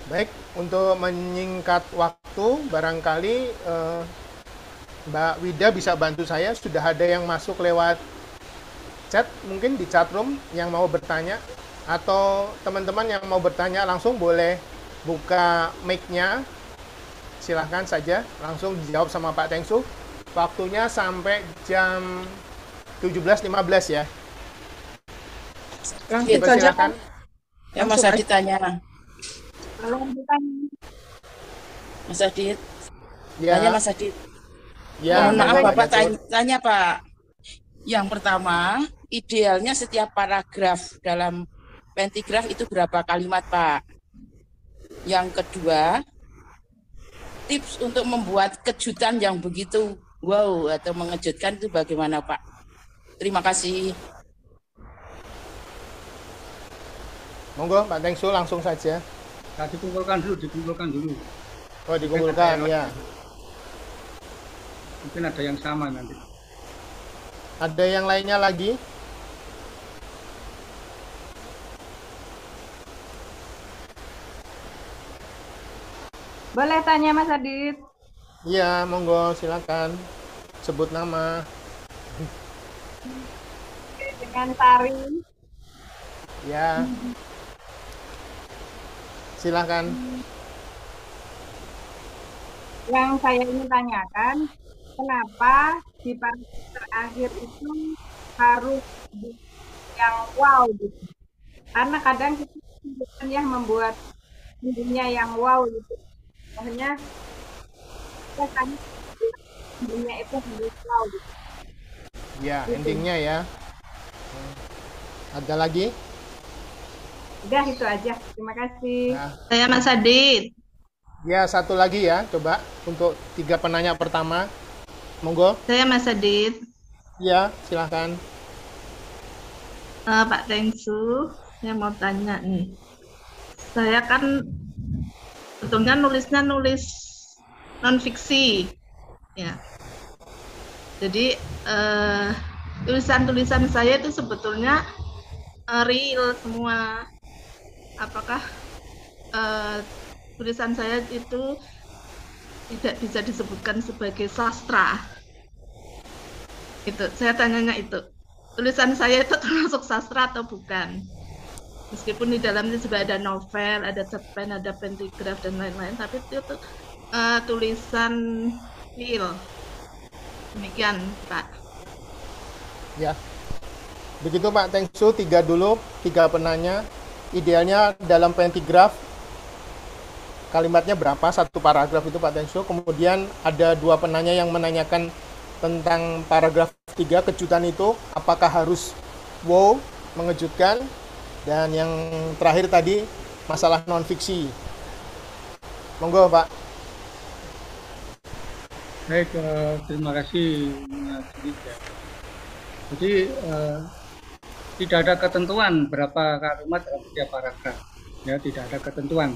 Baik, untuk menyingkat waktu, barangkali Mbak Wida bisa bantu saya. Sudah ada yang masuk lewat chat, mungkin di chat room yang mau bertanya, atau teman-teman yang mau bertanya langsung boleh buka mic-nya. Silahkan saja, langsung dijawab sama Pak Tengsu. Waktunya sampai jam 17.15 ya. Langsung Coba saja silakan. Pak. Ya Mas Langsung Adit aja. tanya. Kalau ditanya. Mas Adit, tanya Ya, Mas Adit. ya, Mohon maaf monggo Mbak Bapak Datur. tanya Pak. Yang pertama, idealnya setiap paragraf dalam pentigraf itu berapa kalimat Pak? Yang kedua, tips untuk membuat kejutan yang begitu wow atau mengejutkan itu bagaimana Pak? Terima kasih. Monggo Pak Tengsu langsung saja. Nah, dikumpulkan dulu. Oh, dikumpulkan ya. Mungkin ada yang sama nanti. Ada yang lainnya lagi? Boleh tanya Mas Adit? Iya, monggo silakan. Sebut nama. Dengan tari. Ya, silakan. Yang saya ingin tanyakan, kenapa di paragraf terakhir itu harus yang wow gitu? Karena kadang kita ya membuat intinya yang wow gitu. Makanya kita kan intinya itu harus wow gitu. Ya, endingnya ya. Ada lagi? Udah itu aja. Terima kasih. Ya. Saya Mas Adit. Ya, satu lagi ya, coba untuk 3 penanya pertama. Monggo. Saya Mas Adit. Ya, silahkan. Pak Tengsu, saya mau tanya nih. Saya kan sebetulnya nulisnya nulis non fiksi, ya. Jadi tulisan-tulisan saya itu sebetulnya real semua. Apakah tulisan saya itu tidak bisa disebutkan sebagai sastra? Itu saya tanyanya itu. Tulisan saya itu termasuk sastra atau bukan? Meskipun di dalamnya juga ada novel, ada cerpen, ada pentigraf dan lain-lain, tapi itu tulisan real. Demikian, Pak. Ya. Begitu Pak Tengsu, 3 dulu, 3 penanya. Idealnya dalam pentigraf kalimatnya berapa? Satu paragraf itu Pak Tengsu. Kemudian ada 2 penanya yang menanyakan tentang paragraf 3 kejutan itu, apakah harus wow, mengejutkan, dan yang terakhir tadi masalah non fiksi. Monggo Pak. Baik, terima kasih Mas Adit ya. Jadi tidak ada ketentuan berapa kalimat dalam setiap paragraf, ya tidak ada ketentuan.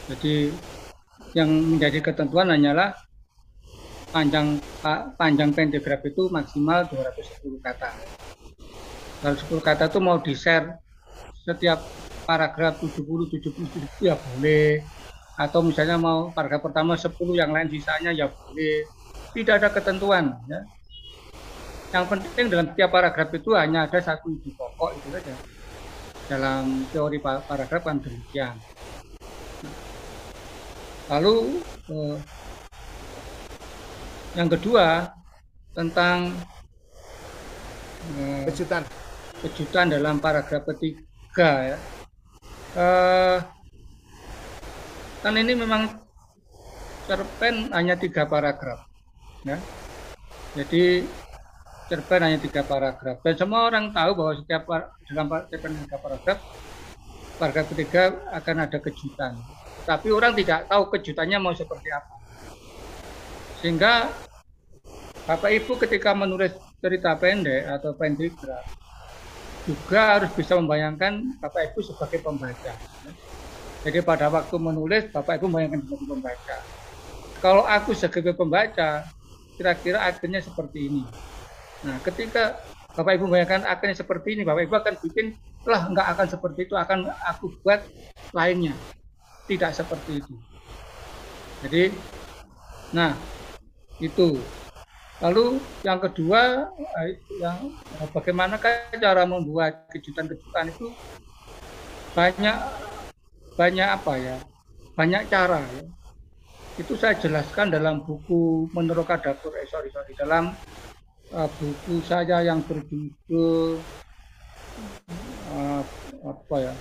Jadi yang menjadi ketentuan hanyalah panjang pentigraf itu maksimal 210 kata. Kalau 10 kata itu mau di-share setiap paragraf 70 ya boleh. Atau misalnya mau paragraf pertama 10 yang lain sisanya ya boleh. Tidak ada ketentuan ya. Yang penting dalam setiap paragraf itu hanya ada satu ide pokok itu saja. Dalam teori paragraf kan demikian. Lalu yang kedua tentang kejutan dalam paragraf ketiga ya. Kan ini memang cerpen hanya 3 paragraf ya. Jadi cerpen hanya 3 paragraf dan semua orang tahu bahwa setiap dalam cerpen 3 paragraf ketiga akan ada kejutan. Tapi orang tidak tahu kejutannya mau seperti apa. Sehingga Bapak Ibu ketika menulis cerita pendek atau pentigraf juga harus bisa membayangkan Bapak Ibu sebagai pembaca. Jadi pada waktu menulis Bapak Ibu membayangkan sebagai pembaca. Kalau aku sebagai pembaca, kira-kira akhirnya seperti ini. Nah, ketika Bapak Ibu membayangkan akhirnya seperti ini, Bapak Ibu akan bikin, lah nggak akan seperti itu, akan aku buat lainnya. tidak seperti itu. Jadi, nah itu. Lalu yang kedua, yang bagaimanakah cara membuat kejutan-kejutan itu banyak apa ya, banyak cara ya. Itu saya jelaskan dalam buku Meneroka Dapur, dalam buku saya yang berjudul apa ya,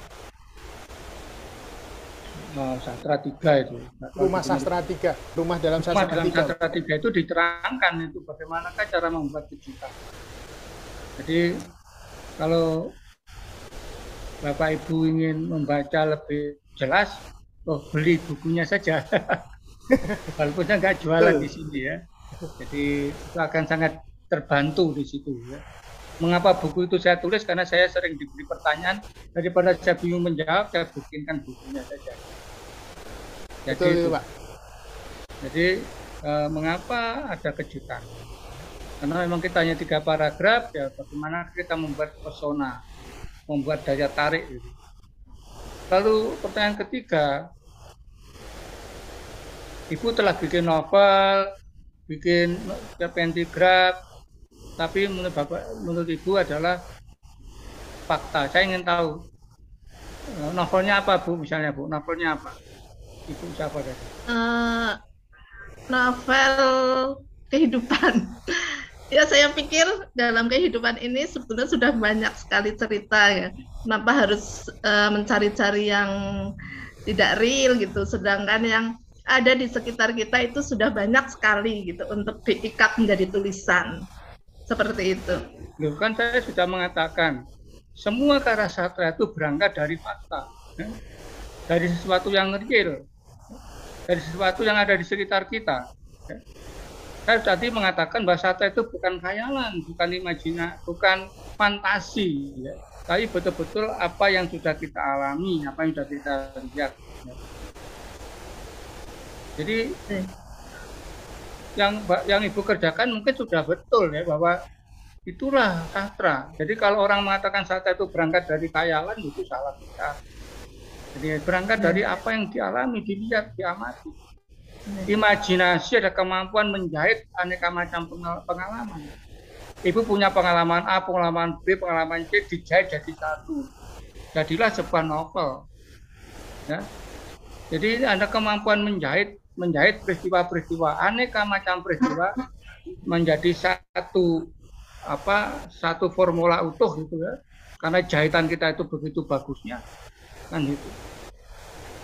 Sastra 3 itu. Rumah Sastra 3, rumah dalam Rumah Sastra dalam 3. Sastra 3 itu diterangkan itu bagaimanakah cara membuat kejutan. Jadi kalau Bapak Ibu ingin membaca lebih jelas, beli bukunya saja. Walaupun saya nggak jualan di sini ya. Jadi itu akan sangat terbantu di situ ya. Mengapa buku itu saya tulis? Karena saya sering diberi pertanyaan, daripada saya bingung menjawab, saya bikinkan bukunya saja. Jadi Betul, itu, Pak. Jadi mengapa ada kejutan? Karena memang kita hanya 3 paragraf, ya bagaimana kita membuat pesona, membuat daya tarik gitu. Lalu pertanyaan ketiga, Ibu telah bikin novel, bikin pentigraf, tapi menurut Ibu adalah fakta. Saya ingin tahu novelnya apa, Bu? Misalnya, Bu, novelnya apa? Ibu siapa tadi? Novel kehidupan. Ya, saya pikir dalam kehidupan ini sebetulnya sudah banyak sekali cerita ya. Kenapa harus mencari-cari yang tidak real gitu, sedangkan yang ada di sekitar kita itu sudah banyak sekali gitu untuk diikat menjadi tulisan. Seperti itu. Loh, kan saya sudah mengatakan semua karya sastra itu berangkat dari fakta, ya? Dari sesuatu yang real, dari sesuatu yang ada di sekitar kita. Ya? Saya tadi mengatakan bahwa sastra itu bukan khayalan, bukan imajinasi, bukan fantasi, ya. Tapi betul-betul apa yang sudah kita alami, apa yang sudah kita lihat. Ya. Jadi yang Ibu kerjakan mungkin sudah betul ya, bahwa itulah sastra. Jadi kalau orang mengatakan sastra itu berangkat dari khayalan, itu salah besar. Jadi berangkat dari apa yang dialami, dilihat, diamati. Imajinasi ada kemampuan menjahit aneka macam pengalaman. Ibu punya pengalaman A, pengalaman B, pengalaman C, dijahit jadi satu. Jadilah sebuah novel. Ya. Jadi ada kemampuan menjahit peristiwa-peristiwa, aneka macam peristiwa menjadi satu formula utuh gitu ya. Karena jahitan kita itu begitu bagusnya, kan itu.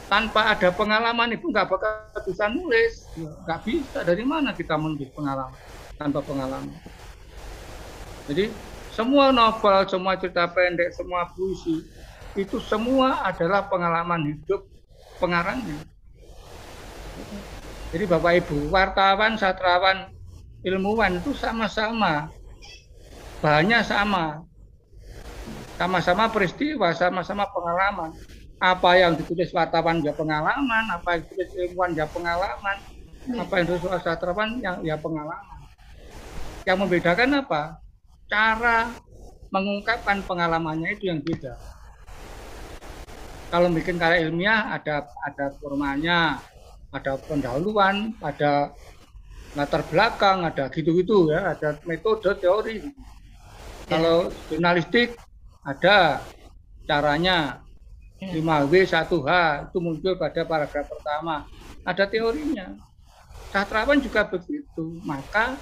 Tanpa ada pengalaman Ibu nggak bakal bisa nulis, nggak bisa. Dari mana kita menulis pengalaman tanpa pengalaman? Jadi semua novel, semua cerita pendek, semua puisi itu semua adalah pengalaman hidup pengarangnya. Jadi Bapak Ibu, wartawan, sastrawan, ilmuwan itu sama-sama, bahannya sama-sama peristiwa, sama-sama pengalaman. Apa yang ditulis wartawan ya pengalaman, apa yang ditulis ilmuwan ya pengalaman, apa yang ditulis sastrawan ya pengalaman. Yang membedakan apa? Cara mengungkapkan pengalamannya itu yang beda. Kalau bikin karya ilmiah ada formanya, ada pendahuluan, ada latar belakang, ada gitu-gitu ya, ada metode teori. Kalau jurnalistik ada caranya, 5W 1H itu muncul pada paragraf pertama, ada teorinya. Sastrawan juga begitu. Maka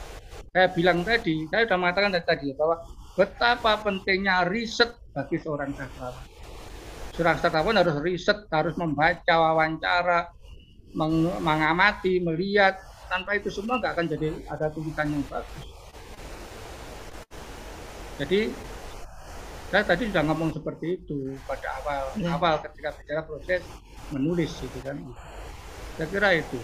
saya bilang tadi, saya sudah mengatakan tadi bahwa betapa pentingnya riset bagi seorang sastrawan. Seorang sastrawan harus riset, harus membaca, wawancara, mengamati, melihat. Tanpa itu semua nggak akan jadi ada tulisan yang bagus. Jadi saya tadi sudah ngomong seperti itu pada awal ketika bicara proses menulis gitu kan. Saya kira itu.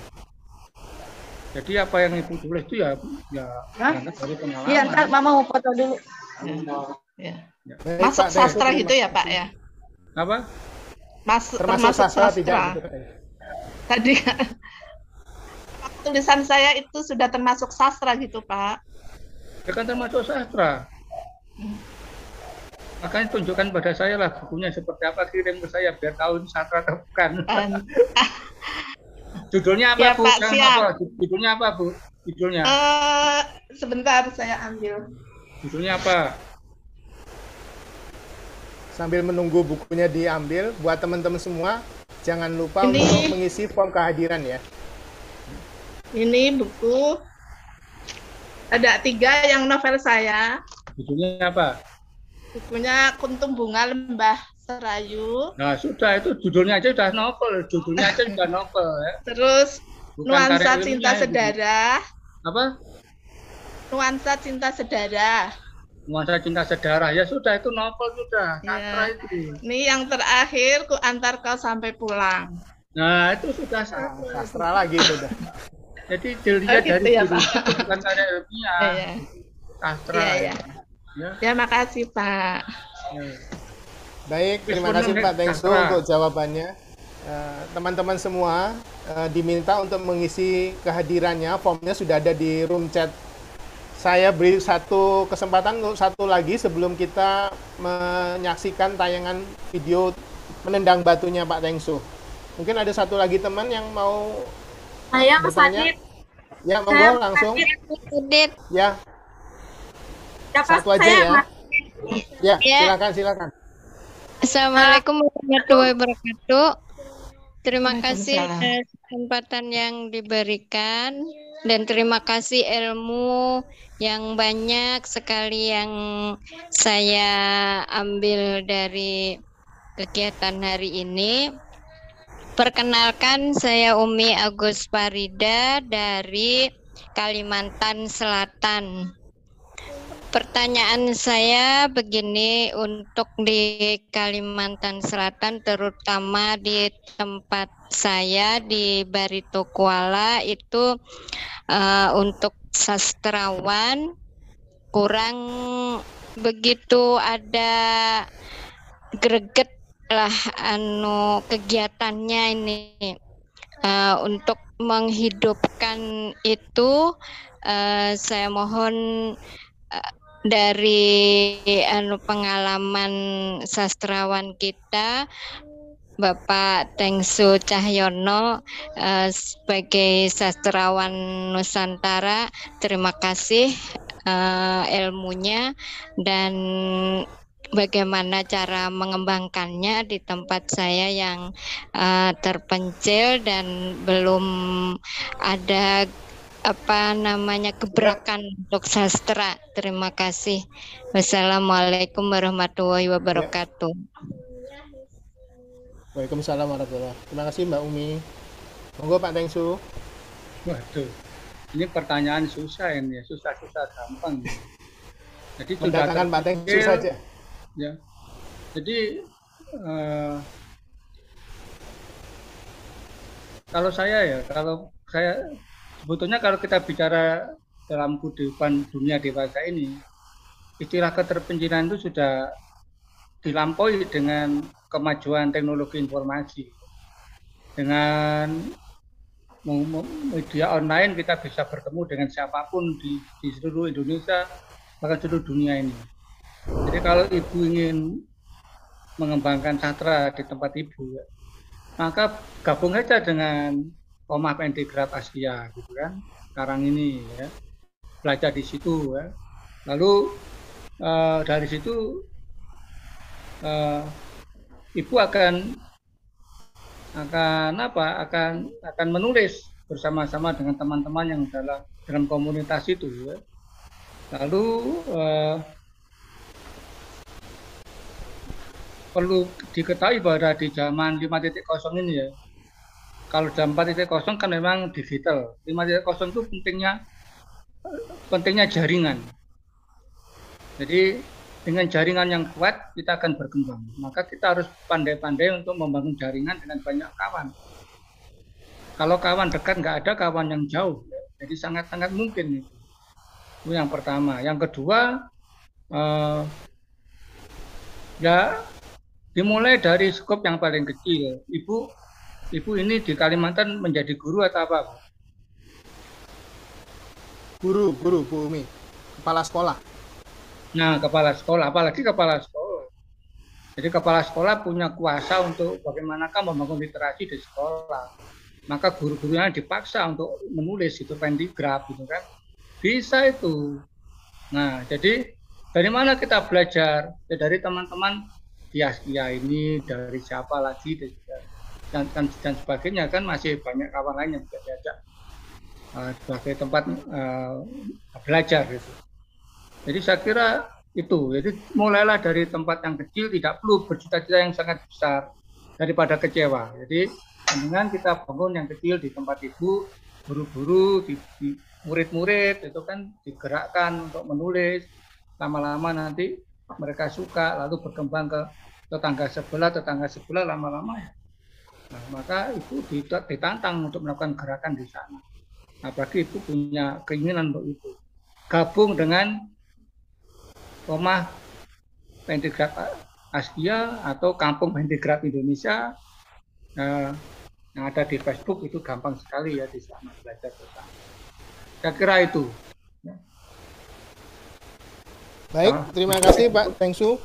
Jadi apa yang Ibu tulis itu ya berangkat dari pengalaman. Iya, ntar Mama mau foto dulu. Ya. Masuk sastra gitu ya Pak ya? Apa? Termasuk sastra tidak? Tadi tulisan saya itu sudah termasuk sastra gitu Pak. Ya kan termasuk sastra. Makanya tunjukkan pada saya lah bukunya seperti apa, kirim ke saya biar tahu ini sastra atau bukan. Judulnya apa, Ya, Bu? Pak, Jangan siap. apa? Judulnya apa, Bu? Judulnya. Sebentar saya ambil. Judulnya apa? Sambil menunggu bukunya diambil, buat teman-teman semua, jangan lupa Ini- untuk mengisi form kehadiran ya. Ini buku ada 3 yang novel saya. Judulnya apa? Bukunya Kuntum Bunga Lembah Serayu. Nah, sudah itu judulnya aja udah novel. Judulnya aja udah novel ya. Terus Bukan Nuansa karya Cinta ilmiah, Sedarah. Apa? Nuansa Cinta Sedarah. Nuansa Cinta Sedarah. Ya sudah itu novel sudah. Ya. Sastra itu. Ini yang terakhir, Ku Antar Kau Sampai Pulang. Nah, itu sudah Nah, sastra. sastra lagi itu udah. Jadi dilihat gitu dari ya, judul Pak. itu bukan karya ilmiah. Iya. Sastra. Iya, iya. Ya. Ya, makasih, Pak. Ya. Baik, terima Respon kasih dari Pak Tengsu Sastra. untuk jawabannya. Teman-teman semua diminta untuk mengisi kehadirannya, formnya sudah ada di room chat. Saya beri satu kesempatan untuk satu lagi sebelum kita menyaksikan tayangan video menendang batunya Pak Tengsu. Mungkin ada satu lagi teman yang mau Saya bertanya. Sadit. Ya, Saya monggo langsung. Sadit. Ya, Siapa satu aja saya, ya. Mas? Ya, Ya. silakan. Assalamualaikum warahmatullahi wabarakatuh. Terima kasih Waalaikumsalam. atas kesempatan yang diberikan dan terima kasih ilmu yang banyak sekali yang saya ambil dari kegiatan hari ini. Perkenalkan, saya Umi Agus Farida dari Kalimantan Selatan. Pertanyaan saya begini, untuk di Kalimantan Selatan, terutama di tempat saya di Barito Kuala itu untuk sastrawan kurang begitu ada greget lah kegiatannya ini. Untuk menghidupkan itu saya mohon dari pengalaman sastrawan kita Bapak Tengsu Cahyono sebagai sastrawan Nusantara, terima kasih ilmunya dan bagaimana cara mengembangkannya di tempat saya yang terpencil dan belum ada gebrakan untuk sastra. Terima kasih. Wassalamualaikum warahmatullahi wabarakatuh. Waalaikumsalam warahmatullahi wabarakatuh. Terima kasih Mbak Umi. Monggo Pak Tengsu. Waduh. Ini pertanyaan susah ini, susah-susah gampang. Jadi sudah Mendatangkan Pak Tengsu terpikir, saja. ya. Jadi kalau saya sebetulnya kalau kita bicara dalam kehidupan dunia dewasa ini, istilah keterpencilan itu sudah dilampaui dengan kemajuan teknologi informasi. Dengan media online kita bisa bertemu dengan siapapun di seluruh Indonesia, bahkan seluruh dunia ini. Jadi kalau Ibu ingin mengembangkan sastra di tempat Ibu, ya, maka gabung aja dengan Komah Pentigraf Asia, gitu kan. Sekarang ini ya, belajar di situ ya. Lalu dari situ Ibu akan menulis bersama-sama dengan teman-teman yang dalam komunitas itu ya. Lalu perlu diketahui bahwa di zaman 5.0 ini ya, kalau jam 4.0 kan memang digital. 5.0 itu pentingnya jaringan. Jadi dengan jaringan yang kuat kita akan berkembang. Maka kita harus pandai-pandai untuk membangun jaringan dengan banyak kawan. Kalau kawan dekat nggak ada kawan yang jauh. Jadi sangat-sangat mungkin itu. Itu yang pertama. Yang kedua, ya dimulai dari skop yang paling kecil. Ibu ini di Kalimantan menjadi guru atau apa? Guru Bu Umi, kepala sekolah. Nah, kepala sekolah, apalagi kepala sekolah. Jadi kepala sekolah punya kuasa untuk bagaimanakah membangun literasi di sekolah. Maka guru-gurunya dipaksa untuk menulis itu pentigraf gitu kan. Bisa itu. Nah, jadi dari mana kita belajar? Ya, dari teman-teman di Askia ini, dari siapa lagi dan sebagainya kan, masih banyak kawan lain yang bisa diajak sebagai tempat belajar gitu. Jadi saya kira itu. Jadi mulailah dari tempat yang kecil, tidak perlu bercita-cita yang sangat besar daripada kecewa. Jadi dengan kita bangun yang kecil di tempat ibu, guru-guru, di murid-murid itu kan digerakkan untuk menulis, lama-lama nanti mereka suka, lalu berkembang ke tetangga sebelah lama-lama ya. Nah, maka itu ditantang untuk melakukan gerakan di sana. Apalagi itu punya keinginan untuk itu. Gabung dengan Rumah Pentigraf Askia atau Kampung Pentigraf Indonesia yang ada di Facebook, itu gampang sekali ya di sana belajar bersama. Saya kira itu. Baik, terima kasih Pak Tengsu.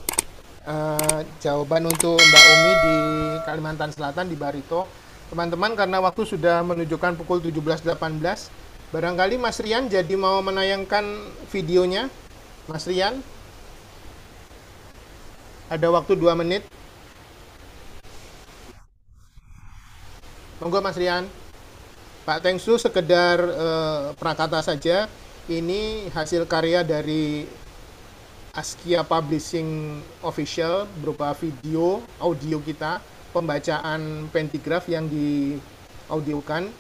Jawaban untuk Mbak Umi di Kalimantan Selatan di Barito. Teman-teman, karena waktu sudah menunjukkan pukul 17.18, barangkali Mas Rian jadi mau menayangkan videonya. Mas Rian, ada waktu 2 menit. Monggo Mas Rian. Pak Tengsu sekedar prakata saja, ini hasil karya dari Askia Publishing Official berupa video, audio kita, pembacaan pentigraf yang diaudiokan.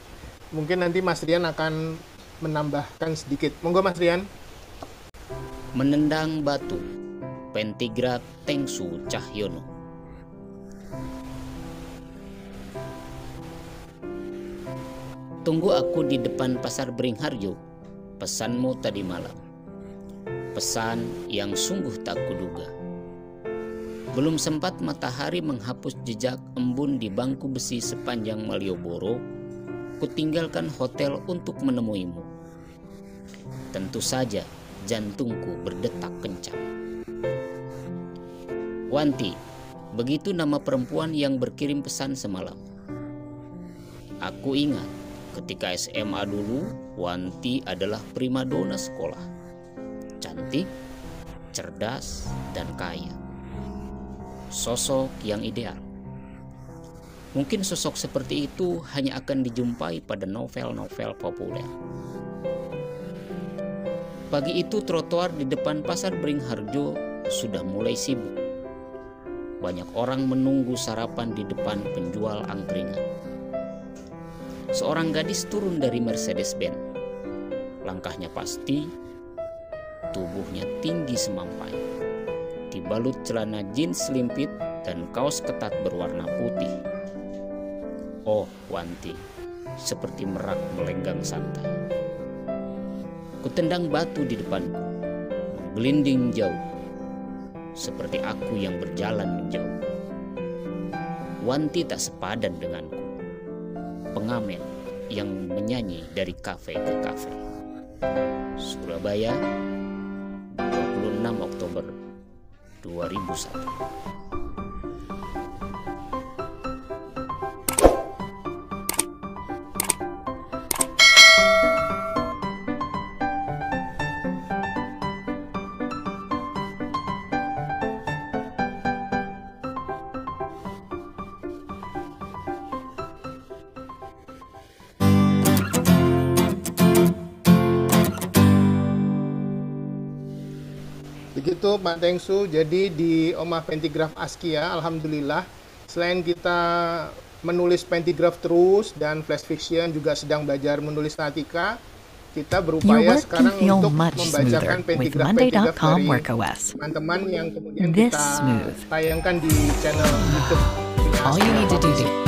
Mungkin nanti Mas Rian akan menambahkan sedikit. Monggo Mas Rian. Menendang batu, pentigraf Tengsu Cahyono. Tunggu aku di depan pasar Beringharjo, pesanmu tadi malam. Pesan yang sungguh tak kuduga. Belum sempat matahari menghapus jejak embun di bangku besi sepanjang Malioboro, kutinggalkan hotel untuk menemuimu. Tentu saja jantungku berdetak kencang. Wanti, begitu nama perempuan yang berkirim pesan semalam. Aku ingat ketika SMA dulu, Wanti adalah primadona sekolah. Cantik, cerdas, dan kaya. Sosok yang ideal. Mungkin sosok seperti itu hanya akan dijumpai pada novel-novel populer. Pagi itu trotoar di depan pasar Beringharjo sudah mulai sibuk. Banyak orang menunggu sarapan di depan penjual angkringan. Seorang gadis turun dari Mercedes-Benz. Langkahnya pasti, tubuhnya tinggi semampai. Dibalut celana jeans selimpit dan kaos ketat berwarna putih. Oh, Wanti, seperti merak melenggang santai. Kutendang batu di depanku, menggelinding jauh, seperti aku yang berjalan menjauh. Wanti tak sepadan denganku, pengamen yang menyanyi dari kafe ke kafe. Surabaya, 26 Oktober 2001. Begitu Pak Tengsu, jadi di Omah Pentigraf Askia, alhamdulillah, selain kita menulis pentigraf terus dan flash fiction juga sedang belajar menulis natika, kita berupaya sekarang untuk membacakan pentigraf-pentigraf dari teman-teman yang kemudian kita tayangkan di channel YouTube. All you need to do